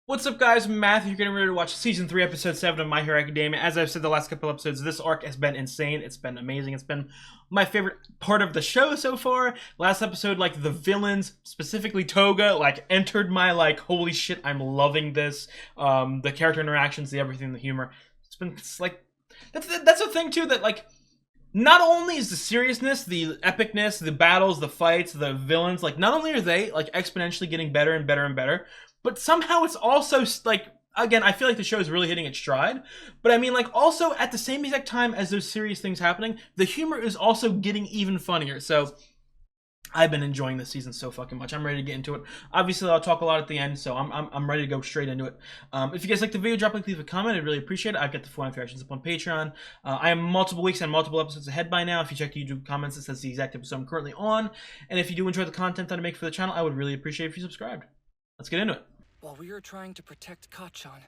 What's up, guys? Matthew. You're getting ready to watch Season 3, Episode 7 of My Hero Academia. As I've said the last couple episodes, this arc has been insane. It's been amazing. It's been my favorite part of the show so far. Last episode, like, the villains, specifically Toga, like, entered my, like, holy shit, I'm loving this. The character interactions, the everything, the humor. It's like, that's the thing, too, that, like, not only is the seriousness, the epicness, the battles, the fights, the villains, like, not only are they, like, exponentially getting better and better and better, but somehow it's also, like, again, I feel like the show is really hitting its stride. But I mean, like, also at the same exact time as those serious things happening, the humor is also getting even funnier. So I've been enjoying this season so fucking much. I'm ready to get into it. Obviously, I'll talk a lot at the end, so I'm ready to go straight into it. If you guys like the video, drop a like, leave a comment. I'd really appreciate it. I've got the full reactions up on Patreon. I am multiple weeks and multiple episodes ahead by now. If you check the YouTube comments, it says the exact episode I'm currently on. And if you do enjoy the content that I make for the channel, I would really appreciate if you subscribed. Let's get into it. While we were trying to protect Kacchan,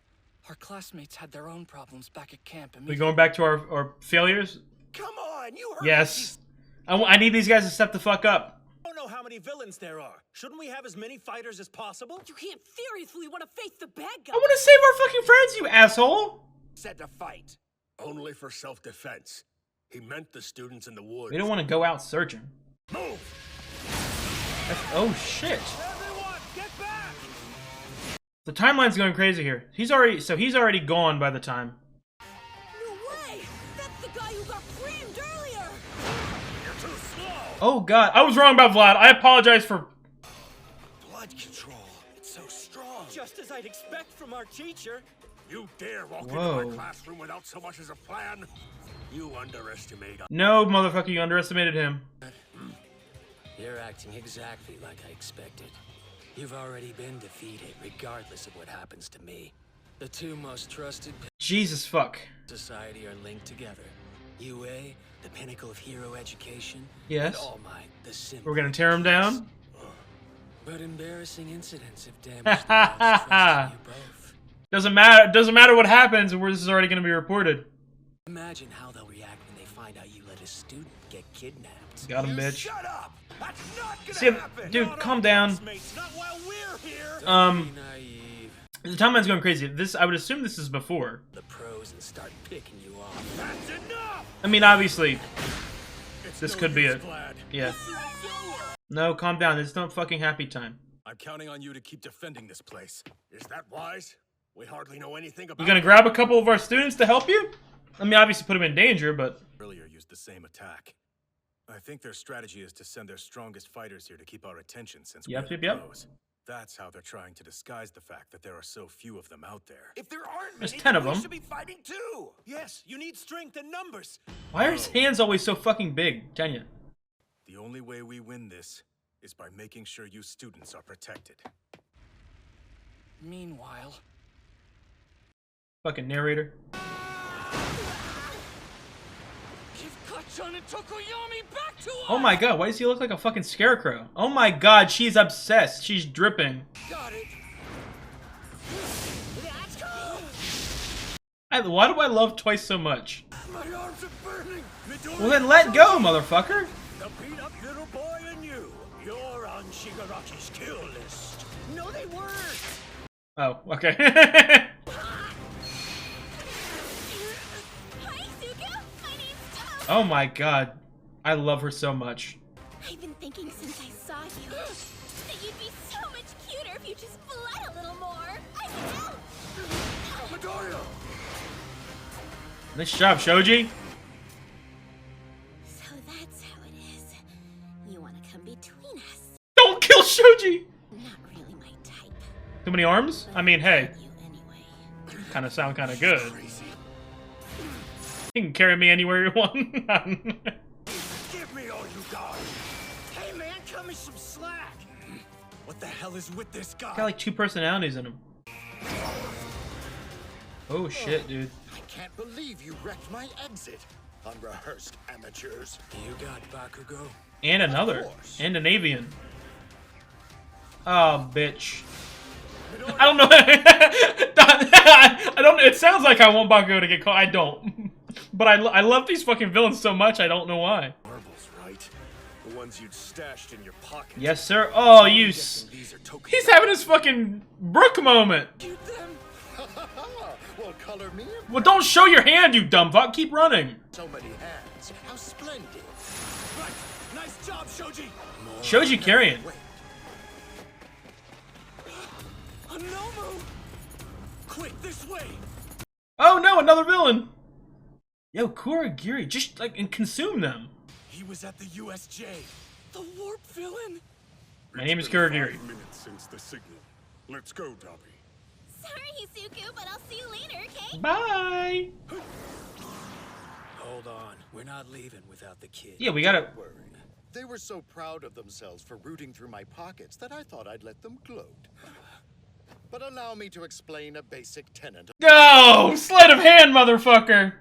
our classmates had their own problems back at camp. We going back to our failures? Come on, you heard Yes. I need these guys to step the fuck up. I don't know how many villains there are. Shouldn't we have as many fighters as possible? You can't seriously want to face the bad guy. I want to save our fucking friends, you asshole. Said to fight. Only for self-defense. He meant the students in the woods. We don't want to go out searching. Move! Oh shit. Everyone, get back! The timeline's going crazy here. He's already gone by the time. No way! That's the guy who got creamed earlier! You're too slow! Oh god, I was wrong about Vlad. I apologize for... Blood control. It's so strong. Just as I'd expect from our teacher. You dare walk Whoa. into my classroom without so much as a plan? You underestimate us. No, motherfucker, you underestimated him. You're acting exactly like I expected. You've already been defeated, regardless of what happens to me. The two most trusted Jesus fuck. society are linked together. UA, the pinnacle of hero education. Yes. And All Might, the symbol. We're gonna tear him down? But embarrassing incidents have damaged the most trust in you both. Doesn't matter what happens, this is already gonna be reported. Imagine how they'll react when they find out you let a student get kidnapped. Got him, You bitch. shut up! That's not gonna See, happen! dude, Not calm our down. classmates, not while we're here! Don't be naive. The timeline's going crazy. I would assume this is before. The pros and start picking you off. That's enough! I mean, obviously, It's this no could be use, it. Vlad. Yeah. No, calm down. It's not fucking happy time. I'm counting on you to keep defending this place. Is that wise? We hardly know anything about You gonna grab a couple of our students to help you? I mean, obviously put them in danger, but... Earlier used the same attack. I think their strategy is to send their strongest fighters here to keep our attention since we are the Yep. pros. That's how they're trying to disguise the fact that there are so few of them out there. If there aren't There's many, 10 of we them. should be fighting too. Yes, you need strength and numbers. Why are his hands always so fucking big, Tanya? The only way we win this is by making sure you students are protected. Meanwhile, Fucking narrator. give Kacchan and Tokoyami back to us! Oh my god, why does he look like a fucking scarecrow? Oh my god, she's obsessed. She's dripping. Got it! Why do I love Twice so much? My arms are burning. Midori, Well then let go, motherfucker. the beat-up little boy and you. You're on Shigaraki's kill list. No, they weren't! Oh, okay. Hi, Zuko! My name's Toph! Oh my god. I love her so much. I've been thinking since I saw you that you'd be so much cuter if you just bled a little more. I can help! Midoriya! Nice job, Shoji. So that's how it is. You want to come between us? Don't kill Shoji! Not really my type. Too many arms? I mean, hey, You anyway. kind of sound kind of good. Crazy. You can carry me anywhere you want. Give me all you got. Hey man, cut me some slack. What the hell is with this guy? Got like two personalities in him. Oh shit, dude. I can't believe you wrecked my exit. Unrehearsed amateurs. You got Bakugo? And another. course. And an avian. Oh, bitch. I don't know. I don't. It sounds like I want Bakugo to get caught. I don't. But I love these fucking villains so much. I don't know why. Marbles, right? The ones you'd stashed in your pocket. Yes, sir. Oh, you. Guessing these are Tokyo. He's having his fucking Brook moment. You there? all color me Well, don't show your hand, you dumb fuck. Keep running. so many hands. How splendid. Right. Nice job, Shoji. Shoji carrying. Wait. A Nomu! Quick, this way. Oh no, another villain. Yo, Kurogiri, just like and consume them. He was at the USJ. The warp villain! My name is It's been Kurogiri. 5 minutes since the signal. Let's go, Dobby. Sorry, Hisoku, but I'll see you later, okay? Bye. Hold on, we're not leaving without the kid. Yeah, we gotta. Worry. They were so proud of themselves for rooting through my pockets that I thought I'd let them gloat. But allow me to explain a basic tenet. Go! Sleight of hand, motherfucker.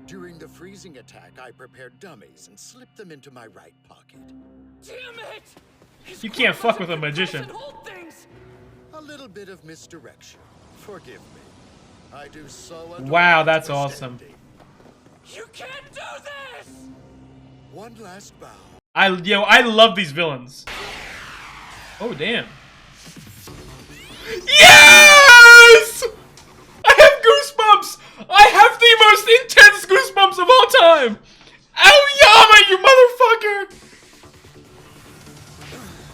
During the freezing attack, I prepared dummies and slipped them into my right pocket. Damn it! His You can't grandma's fuck with a magician. and hold things. A little bit of misdirection. Forgive me. I do so adore Wow, that's your awesome. standing. You can't do this! One last bow. I love these villains. Oh damn. Yes! I have goosebumps! I have the most intense goosebumps of all time! Aoyama, you motherfucker!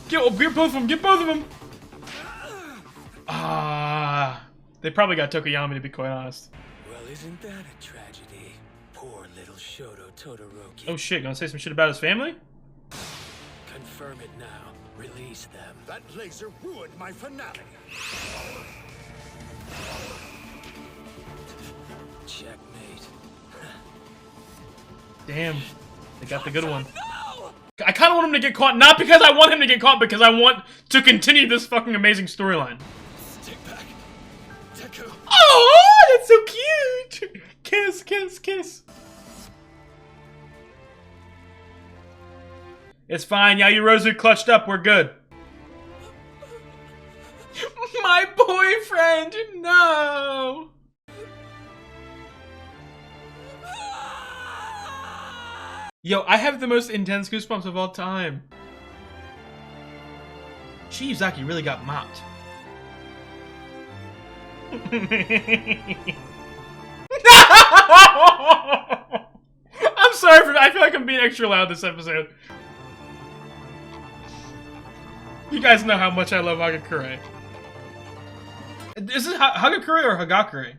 Get both of them, get both of them! Ah, they probably got Tokoyami, to be quite honest. Well, isn't that a tragedy? Poor little Shoto Todoroki. Oh shit, gonna say some shit about his family? Confirm it now. Release them. That laser ruined my finale. Checkmate. Damn, they got the good one. No! I kind of want him to get caught, not because I want him to get caught, because I want to continue this fucking amazing storyline. Take back. Deku. Oh, that's so cute! Kiss, kiss, kiss. It's fine, Yaoyorozu clutched up, we're good. My boyfriend, no! Yo, I have the most intense goosebumps of all time. Shizaki really got mopped. I'm sorry for I feel like I'm being extra loud this episode. You guys know how much I love Hagakure. Is this Hagakure or Hagakure?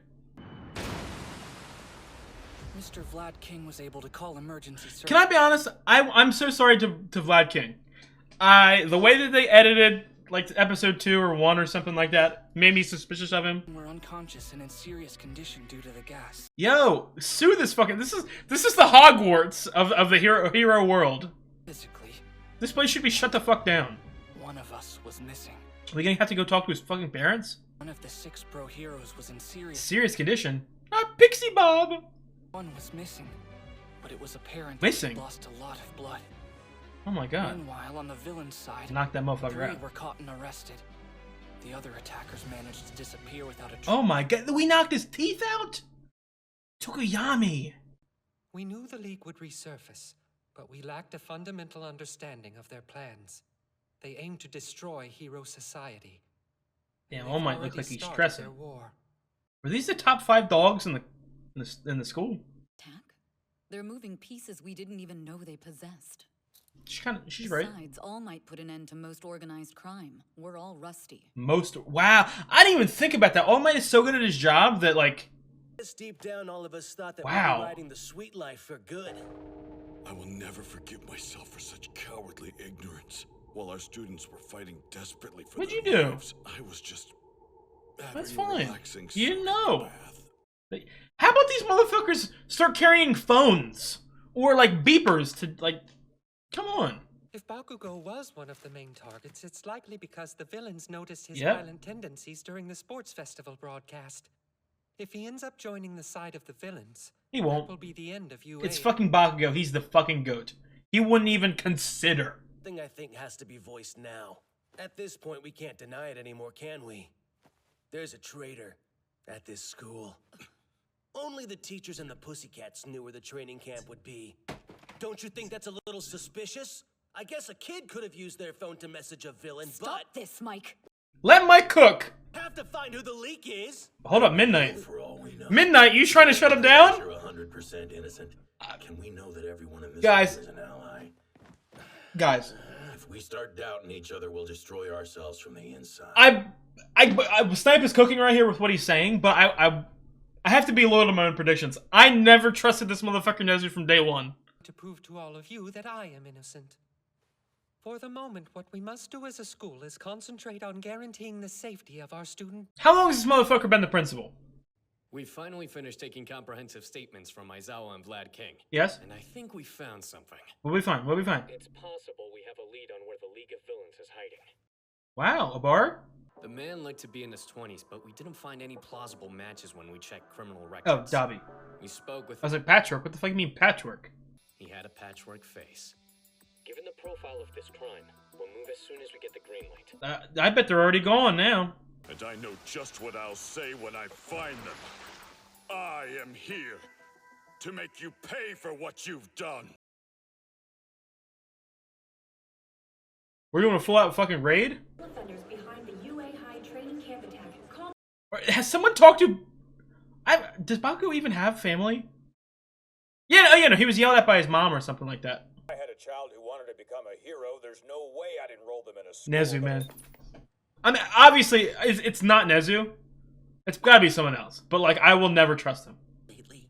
Mr. Vlad King was able to call emergency service. Can I be honest? I'm so sorry to Vlad King. The way that they edited like episode 2 or 1 or something like that made me suspicious of him. We're unconscious and in serious condition due to the gas. Yo, sue this fucking. This is the Hogwarts of the hero world. Physically, This place should be shut the fuck down. one of us was missing. Are we gonna have to go talk to his fucking parents? One of the 6 bro heroes was in Serious condition. Not Pixie Bob. One was missing, but it was apparent Missing? he lost a lot of blood. Oh my god. Meanwhile, on the villain's side, Knock that motherfucker 3 out. were caught and arrested. The other attackers managed to disappear without a trace. Oh my god. We knocked his teeth out? Tokoyami. We knew the League would resurface, but we lacked a fundamental understanding of their plans. They aim to destroy Hero Society. Damn, They've All Might already look like he's started stressing. their war. Were these the top 5 dogs in the school? Attack? They're moving pieces we didn't even know they possessed. She's right. Besides, All Might put an end to most organized crime. We're all rusty. Wow. I didn't even think about that. All Might is so good at his job that like. Deep down, all of us thought that Wow. we were riding the sweet life for good. I will never forgive myself for such cowardly ignorance. While our students were fighting desperately for What'd their you do? lives, I was just That's having a fine. relaxing You didn't soaking know. bath. How about these motherfuckers start carrying phones or like beepers to like? Come on. If Bakugo was one of the main targets, it's likely because the villains noticed his Yep. violent tendencies during the sports festival broadcast. If he ends up joining the side of the villains, He that won't. will be the end of UA. It's fucking Bakugo. He's the fucking goat. He wouldn't even consider. Thing I think has to be voiced now. At this point, we can't deny it anymore, can we? There's a traitor at this school. Only the teachers and the pussycats knew where the training camp would be. Don't you think that's a little suspicious? I guess a kid could have used their phone to message a villain, Stop this, Mike. Let Mike cook. but half to find who the leak is. Hold up, Midnight. For all we know, Midnight, you trying to shut him down? you're 100% innocent. Can we know that everyone in this Guys. room is an ally? Guys, If we start doubting each other, we'll destroy ourselves from the inside. Snipe is cooking right here with what he's saying, but I have to be loyal to my own predictions. I never trusted this motherfucker Nezu from day one. To prove to all of you that I am innocent. For the moment, what we must do as a school is concentrate on guaranteeing the safety of our students. How long has this motherfucker been the principal? We finally finished taking comprehensive statements from Aizawa and Vlad King. Yes? And I think we found something. We'll be fine. We'll be fine. It's possible we have a lead on where the League of Villains is hiding. Wow, a bar? The man looked to be in his 20s, but we didn't find any plausible matches when we checked criminal Oh, records. Dobby. We spoke with I was like, patchwork? What the fuck do you mean patchwork? He had a patchwork face. Given the profile of this crime, we'll move as soon as we get the green light. I bet they're already gone now. And I know just what I'll say when I find them. I am here to make you pay for what you've done. We're doing a full-out fucking raid? Offenders behind the UA High training camp attack. Has someone talked to... Does Baku even have family? Yeah, no, he was yelled at by his mom or something like that. I had a child who wanted to become a hero. There's no way I'd enroll them in a school. Nezu, man. I mean, obviously, it's not Nezu. It's gotta be someone else. But, like, I will never trust him. Lately.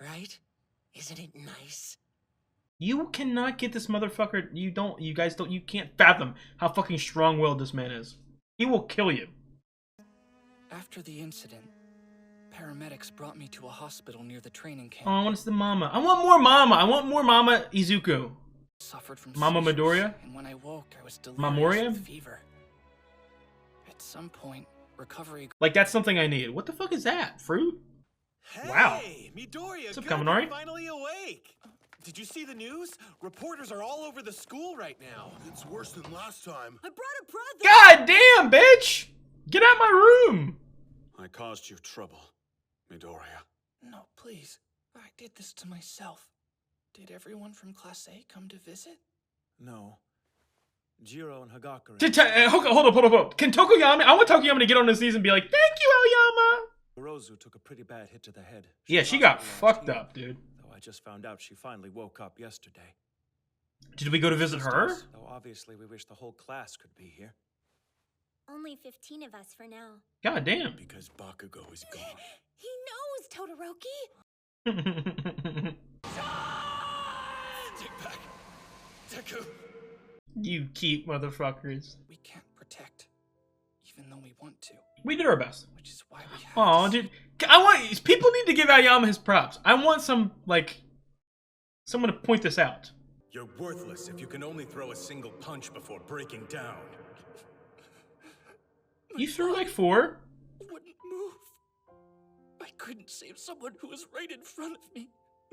Right? Isn't it nice? You cannot get this motherfucker. You can't fathom how fucking strong-willed this man is. He will kill you. After the incident, paramedics brought me to a hospital near the training camp. Oh, I want to see the mama. I want more mama. I want more mama Izuku. Suffered from Mama seizures, Midoriya? and when I woke, I was delirious Mamoria? with fever. At some point, recovery. Like, that's something I need. What the fuck is that? Fruit? Hey, Wow. Midoriya, What's up, good, Kaminari? you're finally awake. Did you see the news? Reporters are all over the school right now. It's worse than last time. I brought a present! God damn, bitch! Get out my room! I caused you trouble, Midoriya. No, please. I did this to myself. Did everyone from Class A come to visit? No. Jiro and Hagakure. Hold up. Can Tokoyami... I want Tokoyami to get on this season and be like, thank you, Aoyama! Rozu took a pretty bad hit to the head. Yeah, she got fucked up, dude. Though I just found out she finally woke up yesterday. Did we go to visit her? Though obviously we wish the whole class could be here. Only 15 of us for now. God damn. Because Bakugo is gone. He knows, Todoroki! Take back. Deku. You keep motherfuckers. We can't protect, even though we want to. We did our best. Which is why we have Aw, dude. People need to give Aoyama his props. I want someone to point this out. You're worthless if you can only throw a single punch before breaking down. You threw like 4. Wouldn't move. I couldn't save someone who was right in front of me.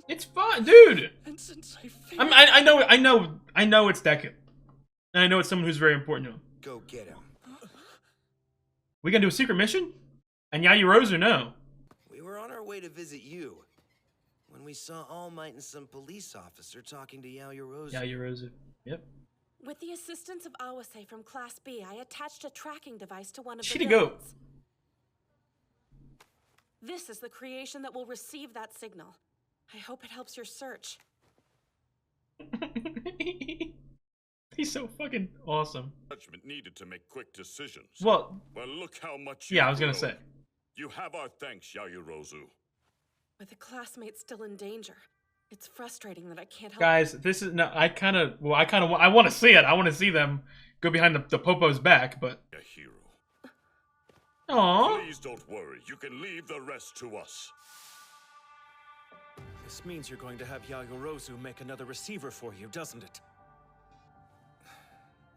It's fine, dude. And since I failed, I know it's Deku. And I know it's someone who's very important to him. Go get him. We gonna do a secret mission? And Yaoyorozu, no. We were on our way to visit you when we saw All Might and some police officer talking to Yaoyorozu. Yaoyorozu. Yep. With the assistance of Awase from Class B, I attached a tracking device to one of the Shitty goat. villains. This is the creation that will receive that signal. I hope it helps your search. He's so fucking awesome. Judgment needed to make quick decisions. Well, look how much yeah, I was gonna grown. say. You have our thanks, Yaoyorozu. With a classmate still in danger, it's frustrating that I can't help. Guys, this is no. I want to see it. I want to see them go behind the Popo's back, but. A hero. Aww. Please don't worry. You can leave the rest to us. This means you're going to have Yaoyorozu make another receiver for you, doesn't it?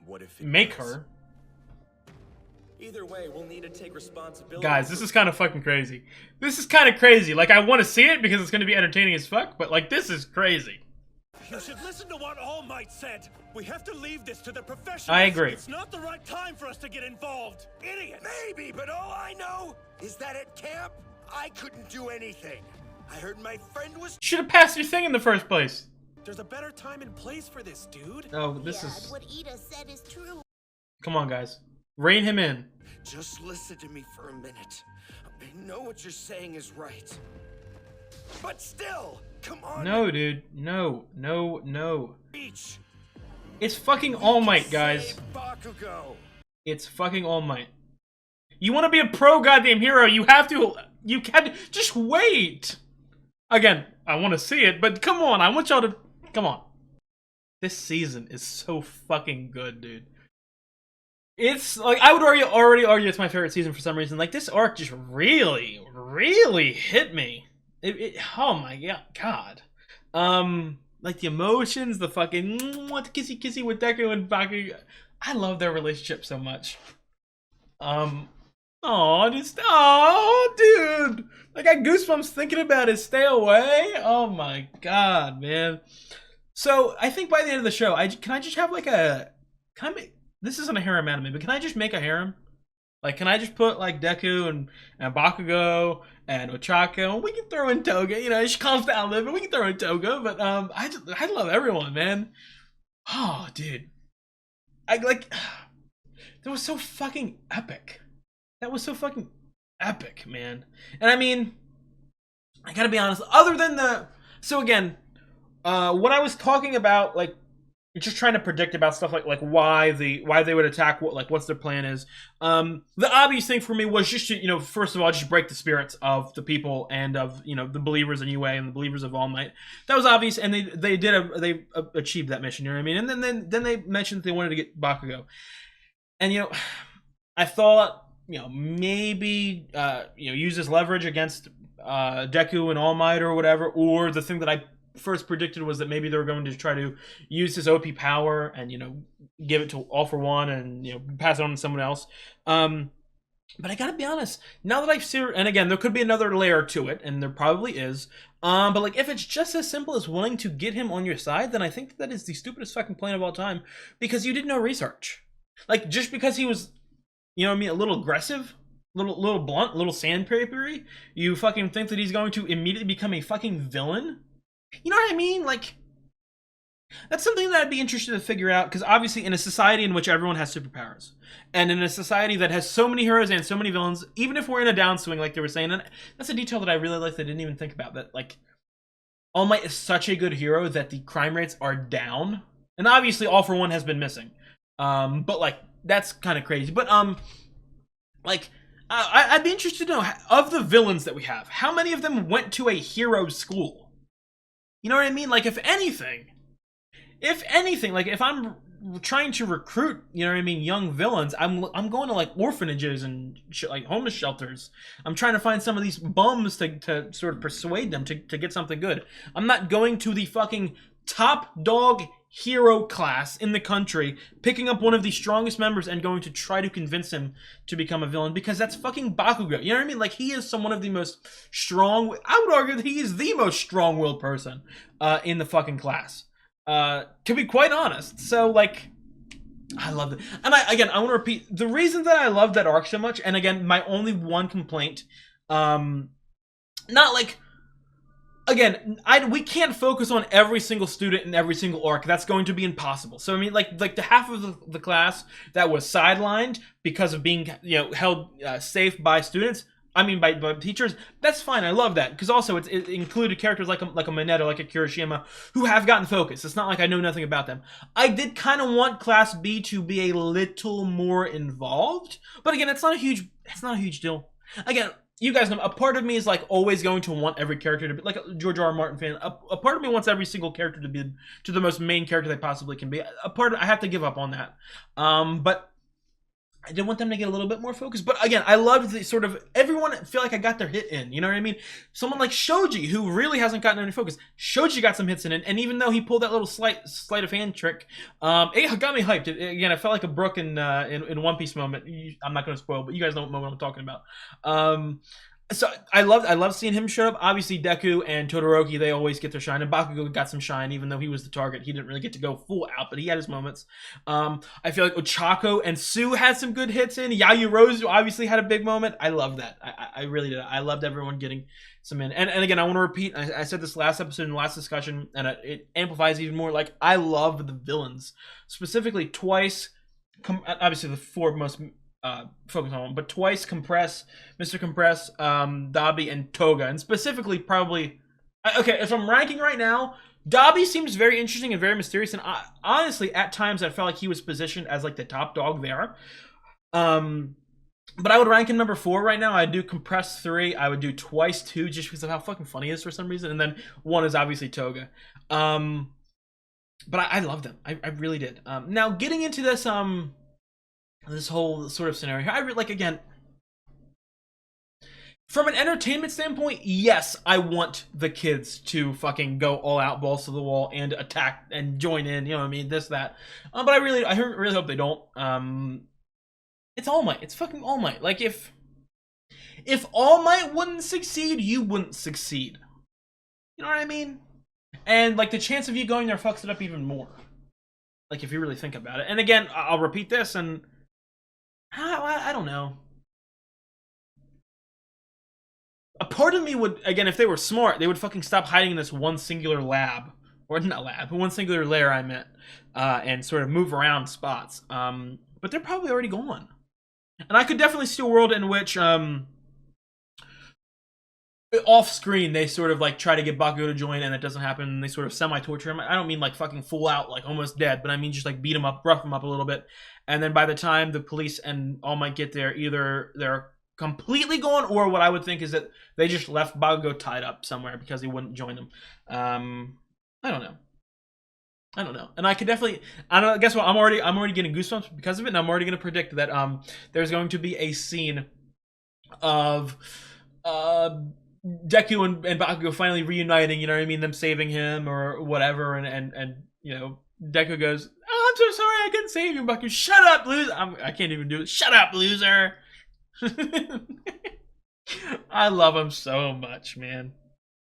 What if it Make does? her. Either way, we'll need to take responsibility. Guys, this is kind of fucking crazy. This is kind of crazy. Like, I want to see it because it's going to be entertaining as fuck, but, like, this is crazy. You should listen to what All Might said. We have to leave this to the professionals. I agree. It's not the right time for us to get involved. Idiots! Maybe, but all I know is that at camp, I couldn't do anything. I heard my friend was... Should have passed your thing in the first place. There's a better time and place for this, dude. Oh, this yeah, is... what Ida said is true. Come on, guys. Rein him in. Just listen to me for a minute. I know what you're saying is right. But still, come on. No, dude. No. Reach. It's fucking All Might, guys. Bakugo. It's fucking All Might. You want to be a pro goddamn hero, you have to... You can't... Just wait! Again, I want to see it, but come on, I want y'all to... Come on. This season is so fucking good, dude. It's, like, I would already argue it's my favorite season for some reason. Like, this arc just really, really hit me. Oh my god. Like, the emotions, the fucking... the kissy with Deku and Bakugo. I love their relationship so much. Dude. I got goosebumps thinking about it. Stay away. Oh my god, man. So, I think by the end of the show, can I just have like a... This isn't a harem anime, but can I just make a harem? Like, can I just put like Deku and Bakugo and Ochako, and we can throw in Toga, you know, she calms down a little bit, we can throw in Toga, but I love everyone, man. Oh, dude. That was so fucking epic. That was so fucking epic, man. And I mean, I gotta be honest, other than the... So again, when I was talking about, like, just trying to predict about stuff like why they would attack, what's their plan is, the obvious thing for me was just to, you know, first of all, just break the spirits of the people and of, you know, the believers in UA and the believers of All Might. That was obvious, and they achieved that mission, you know what I mean? And then they mentioned that they wanted to get Bakugo. And, you know, I thought, you know, maybe, you know, use this leverage against Deku and All Might or whatever, or the thing that I first predicted was that maybe they were going to try to use this OP power and, you know, give it to All For One and, you know, pass it on to someone else. But I gotta be honest, now that I've seen, and again, there could be another layer to it, and there probably is, but like, if it's just as simple as willing to get him on your side, then I think that is the stupidest fucking plan of all time, because you did no research. Like, just because he was, you know what I mean, a little aggressive, little blunt, little sandpapery, you fucking think that he's going to immediately become a fucking villain? You know what I mean? Like, that's something that I'd be interested to figure out, because obviously in a society in which everyone has superpowers, and in a society that has so many heroes and so many villains, even if we're in a downswing like they were saying, and that's a detail that I really like that I didn't even think about, that like, All Might is such a good hero that the crime rates are down, and obviously All For One has been missing. But like, that's kind of crazy. But like, I'd be interested to know, of the villains that we have, how many of them went to a hero school? You know what I mean? Like, if anything, like, if I'm trying to recruit, you know what I mean, young villains, I'm going to like orphanages and like homeless shelters. I'm trying to find some of these bums to sort of persuade them to get something good. I'm not going to the fucking top dog hero class in the country, picking up one of the strongest members and going to try to convince him to become a villain, because that's fucking Bakugo. You know what I mean? Like, he is one of the most strong... I would argue that he is the most strong-willed person in the fucking class. To be quite honest. So, like, I love it. And I want to repeat, the reason that I love that arc so much, and again, my only one complaint, not like... Again, we can't focus on every single student in every single arc. That's going to be impossible. So I mean, like the half of the class that was sidelined because of being, you know, held safe by students. I mean, by teachers. That's fine. I love that, because also it included characters like a Mineta, like a Kirishima, who have gotten focused. It's not like I know nothing about them. I did kind of want Class B to be a little more involved, but again, it's not a huge deal. Again, you guys know, a part of me is like always going to want every character to be like a George R. R. Martin fan. A part of me wants every single character to be to the most main character they possibly can be. I have to give up on that. But I did want them to get a little bit more focused. But again, I loved the sort of everyone feel like I got their hit in. You know what I mean? Someone like Shoji, who really hasn't gotten any focus. Shoji got some hits in, and even though he pulled that little sleight of hand trick, it got me hyped. Again, I felt like a Brook in One Piece moment. I'm not going to spoil, but you guys know what I'm talking about. So I love seeing him show up. Obviously, Deku and Todoroki, they always get their shine, and Bakugo got some shine, even though he was the target. He didn't really get to go full out, but he had his moments. I feel like Ochako and Tsu had some good hits in. Yaoyorozu obviously had a big moment. I love that. I really did. I loved everyone getting some in. And again, I want to repeat, I said this last episode in the last discussion, and it amplifies even more. Like, I love the villains. Specifically, Twice, obviously the four most focus on, but twice Compress, Mr. Compress, Dabi, and Toga, and specifically probably. Okay, if I'm ranking right now, Dabi seems very interesting and very mysterious, and honestly, at times I felt like he was positioned as like the top dog there. But I would rank him number 4 right now. I'd do Compress 3. I would do Twice 2 just because of how fucking funny he is for some reason, and then 1 is obviously Toga. But I loved him. I really did. Now getting into this this whole sort of scenario here, like, again, from an entertainment standpoint, yes, I want the kids to fucking go all out, balls to the wall, and attack and join in. You know what I mean? This, that. But I really hope they don't. It's All Might. It's fucking All Might. Like, if All Might wouldn't succeed, you wouldn't succeed. You know what I mean? And like the chance of you going there fucks it up even more. Like, if you really think about it. And again, I'll repeat this, and I don't know. A part of me would, again, if they were smart, they would fucking stop hiding in this one singular lab. Or not lab, but one singular lair, I meant. And sort of move around spots. But they're probably already gone. And I could definitely see a world in which, off screen, they sort of like try to get Bakugo to join, and it doesn't happen, and they sort of semi-torture him. I don't mean like fucking full out, like almost dead, but I mean just like beat him up, rough him up a little bit. And then by the time the police and All Might get there, either they're completely gone, or what I would think is that they just left Bakugo tied up somewhere because he wouldn't join them. I don't know. And I could definitely, I don't know, guess what? I'm already getting goosebumps because of it, and I'm already going to predict that there's going to be a scene of Deku and Bakugo finally reuniting, you know what I mean, them saving him or whatever, and you know, Deku goes, "Oh, I'm so sorry I couldn't save you." Bakugo, "Shut up, loser." I can't even do it. "Shut up, loser." I love him so much, man.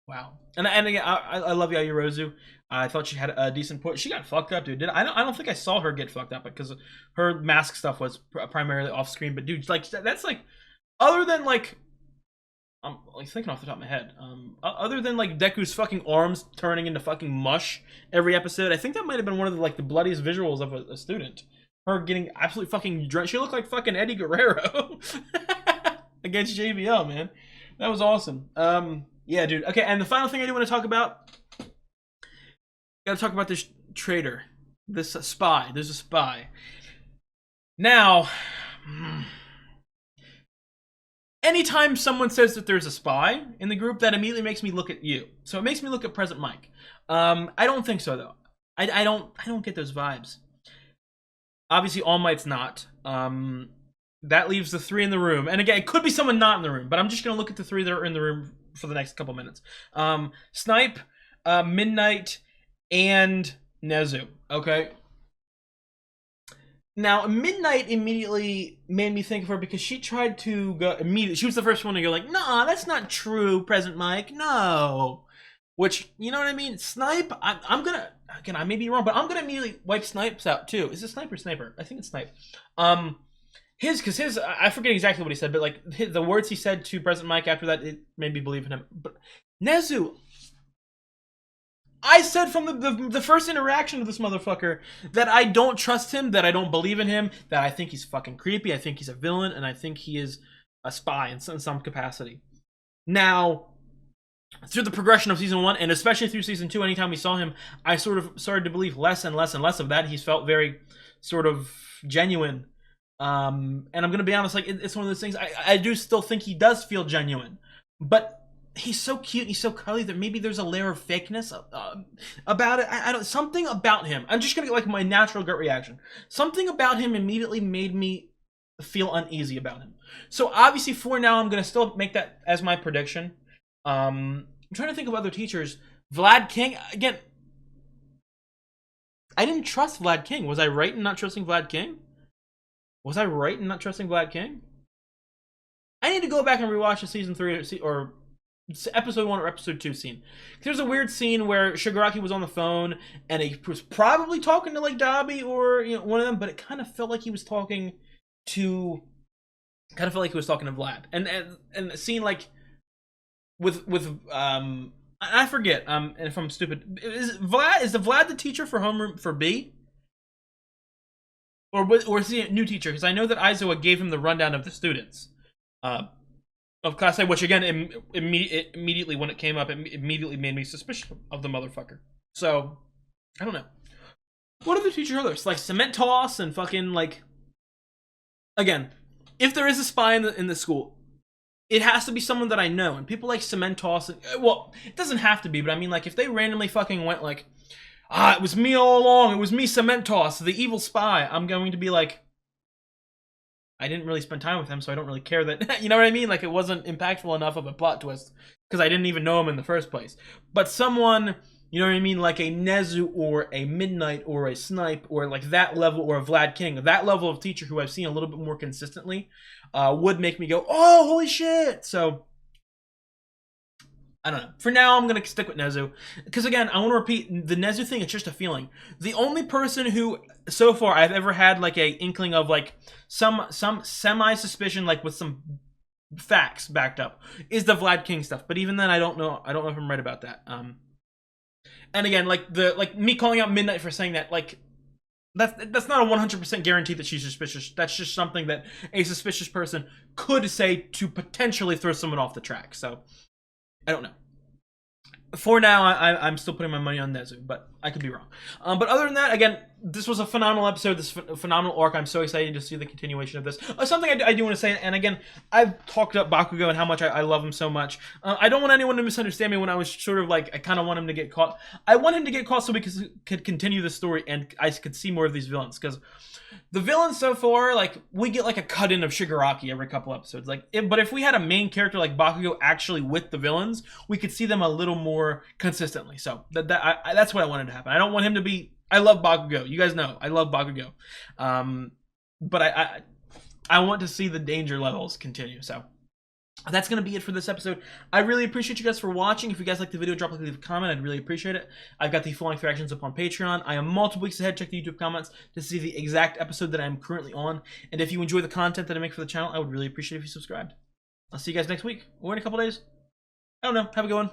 Wow. And again, I love Yaoyorozu. I thought she had a decent point. She got fucked up, dude. I don't think I saw her get fucked up because her mask stuff was primarily off screen. But dude, like, that's like, other than like, I'm like thinking off the top of my head. Other than like Deku's fucking arms turning into fucking mush every episode, I think that might have been one of the bloodiest visuals of a student. Her getting absolutely fucking drenched. She looked like fucking Eddie Guerrero against JBL, man. That was awesome. Yeah, dude. Okay, and the final thing I do want to talk about. Gotta talk about this traitor, this spy. There's a spy. Now, anytime someone says that there's a spy in the group, that immediately makes me look at you. So it makes me look at Present Mike. I don't think so, though. I don't get those vibes. Obviously, All Might's not. That leaves the 3 in the room. And again, it could be someone not in the room, but I'm just gonna look at the 3 that are in the room for the next couple minutes. Snipe, Midnight, and Nezu. Okay. Now, Midnight immediately made me think of her because she tried to go immediately. She was the first one to go like, "Nah, that's not true, Present Mike. No." Which, you know what I mean? Snipe, I'm gonna, again, I may be wrong, but I'm gonna immediately wipe Snipes out too. Is it Snipe or Sniper? I think it's Snipe. His, I forget exactly what he said, but like the words he said to Present Mike after that, it made me believe in him. But Nezu, I said from the first interaction with this motherfucker that I don't trust him, that I don't believe in him, that I think he's fucking creepy, I think he's a villain, and I think he is a spy in some capacity. Now, through the progression of season 1, and especially through season 2, anytime we saw him, I sort of started to believe less and less and less of that. He's felt very sort of genuine. And I'm gonna be honest, like, it's one of those things, I do still think he does feel genuine. But he's so cute and he's so cuddly that maybe there's a layer of fakeness about it. I don't, something about him, I'm just gonna get like my natural gut reaction. Something about him immediately made me feel uneasy about him. So obviously for now, I'm gonna still make that as my prediction. I'm trying to think of other teachers. Vlad King, again, I didn't trust Vlad King. Was I right in not trusting Vlad King? Was I right in not trusting Vlad King? I need to go back and rewatch the season 3 or episode 1 or episode 2 scene. There's a weird scene where Shigaraki was on the phone and he was probably talking to like Dabi or, you know, one of them, but it kind of felt like he was talking to Vlad. And a scene like with I forget, and if I'm stupid, is the Vlad the teacher for homeroom for B? or is he a new teacher? Because I know that Aizawa gave him the rundown of the students of Class A, which again, immediately when it came up, it immediately made me suspicious of the motherfucker. So, I don't know. What other teachers are there? It's like Cement Toss and fucking like... Again, if there is a spy in the school, it has to be someone that I know. And people like Cement Toss, well, it doesn't have to be, but I mean, like, if they randomly fucking went like, it was me all along, it was me, Cement Toss, the evil spy, I'm going to be like, I didn't really spend time with him, so I don't really care that, you know what I mean? Like, it wasn't impactful enough of a plot twist, because I didn't even know him in the first place. But someone, you know what I mean, like a Nezu or a Midnight or a Snipe or like that level, or a Vlad King, that level of teacher who I've seen a little bit more consistently, would make me go, oh, holy shit! So, I don't know. For now, I'm going to stick with Nezu. Because again, I want to repeat, the Nezu thing, it's just a feeling. The only person who, so far, I've ever had like a inkling of like some semi-suspicion, like with some facts backed up, is the Vlad King stuff. But even then, I don't know if I'm right about that. And again, like me calling out Midnight for saying that, like, that's not a 100% guarantee that she's suspicious. That's just something that a suspicious person could say to potentially throw someone off the track. So, I don't know. For now, I'm still putting my money on Nezu, but I could be wrong. But other than that, again, this was a phenomenal episode, this phenomenal arc. I'm so excited to see the continuation of this. Something I do want to say, and again, I've talked up Bakugo and how much I love him so much. I don't want anyone to misunderstand me when I was sort of like, I kind of want him to get caught. I want him to get caught so we could continue the story and I could see more of these villains, because the villains so far, like, we get like a cut-in of Shigaraki every couple episodes. Like, but if we had a main character like Bakugo actually with the villains, we could see them a little more consistently. So that's what I wanted to happen. I don't want him to be... I love Bakugo. You guys know I love Bakugo. But I want to see the danger levels continue. So that's going to be it for this episode. I really appreciate you guys for watching. If you guys like the video, drop a comment. I'd really appreciate it. I've got the full-length reactions up on Patreon. I am multiple weeks ahead. Check the YouTube comments to see the exact episode that I'm currently on. And if you enjoy the content that I make for the channel, I would really appreciate if you subscribed. I'll see you guys next week or in a couple days. I don't know. Have a good one.